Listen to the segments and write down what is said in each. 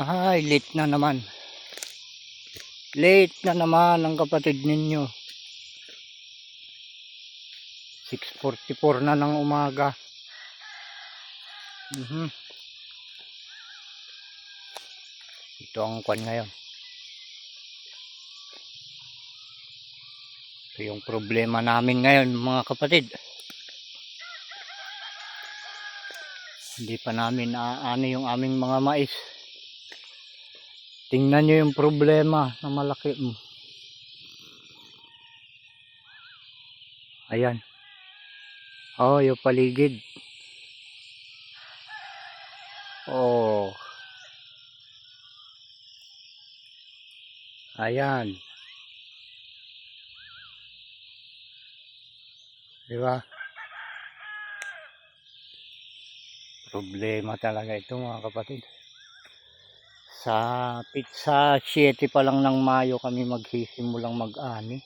Ay, late na naman. Late na naman ang kapatid ninyo. 6:44 na ng umaga. Ito ang kwan ngayon. Ito yung problema namin ngayon, mga kapatid. Hindi pa namin ano yung aming mga mais. Tingnan nyo yung problema na malaki. Ayan. Oh, yung paligid. Oh. Ayan. Diba? Problema talaga ito, mga kapatid. Sa pizza 7 pa lang ng Mayo kami magsisimulang mag-ani.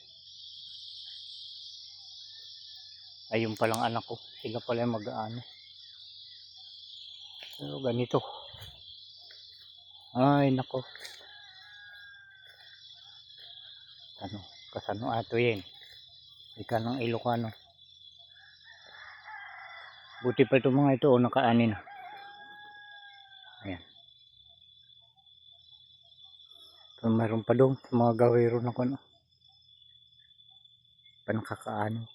Ayun palang anak ko, sila pala mag-ani. Pero ganito. Ay nako. Ano, kasano ato yan. Ika ng Ilocano. Buti pa ito mga ito, nakaani na. Ayan. So, mayroon pa doon mga gawiro na kuno. Panakakaano.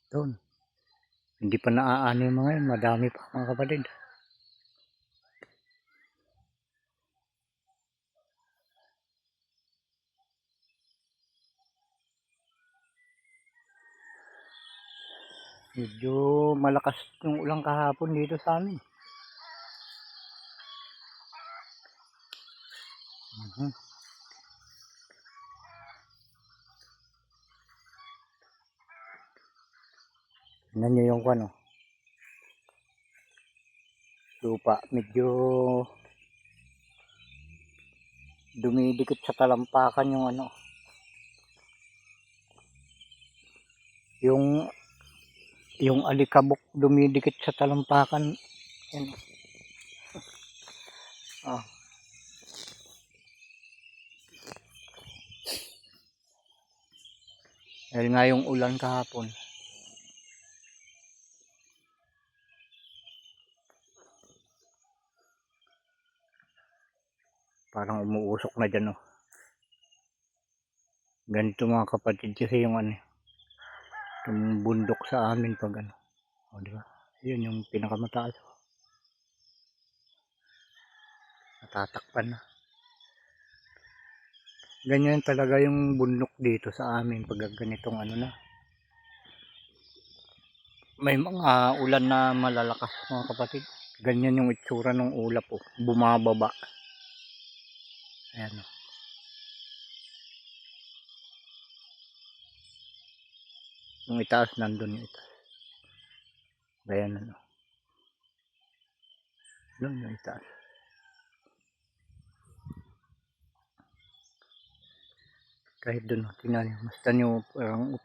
Doon. Hindi pa naaano yung mga yun. Madami pa, mga kapatid. Medyo malakas yung ulang kahapon dito sa amin. Tignan nyo yung ano. Lupa. Medyo dumidikit sa talampakan yung ano. Yung alikabok dumidikit sa talampakan. Yan. Ah. Dahil nga yung ulan kahapon. Parang umuusok na dyan, oh. Ganito mga kapatid kasi yung ano, yung bundok sa amin pag ano. O, di ba? Yun yung pinakamataas. Natatakpan na. Ganyan talaga yung bundok dito sa amin pag ganitong ano na. May mga ulan na malalakas, mga kapatid. Ganyan yung itsura ng ulap, oh. Bumababa. Ayan, oh. Yung itaas nandun yung itaas. Ayan, ano. Doon yung itaas. Kahit doon, tingnan nyo. Basta nyo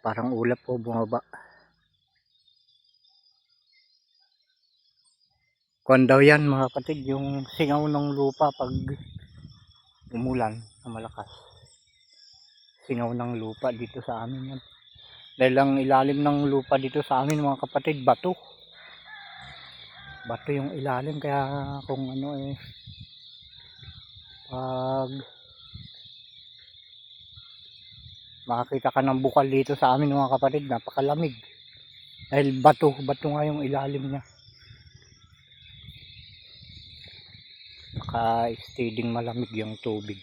parang ulap po, bumaba. Kuwan daw yan, mga kapatid, yung singaw ng lupa pag umulan na malakas. Singaw ng lupa dito sa amin yan. Dahil ang ilalim ng lupa dito sa amin, mga kapatid, bato. Bato yung ilalim, kaya kung ano pag makakita ka ng bukal dito sa amin, mga kapatid, napakalamig. Dahil bato nga yung ilalim niya. Naka-steading malamig yung tubig.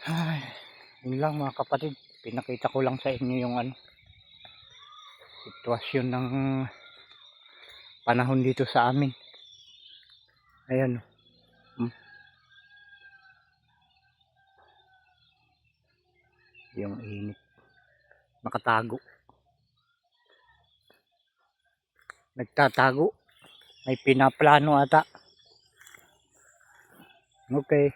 Ay, yun lang mga kapatid. Pinakita ko lang sa inyo yung ano, sitwasyon ng panahon dito sa amin. Ayan. Yung init. Nakatago. Nagtatago. May pinaplano ata. Okay.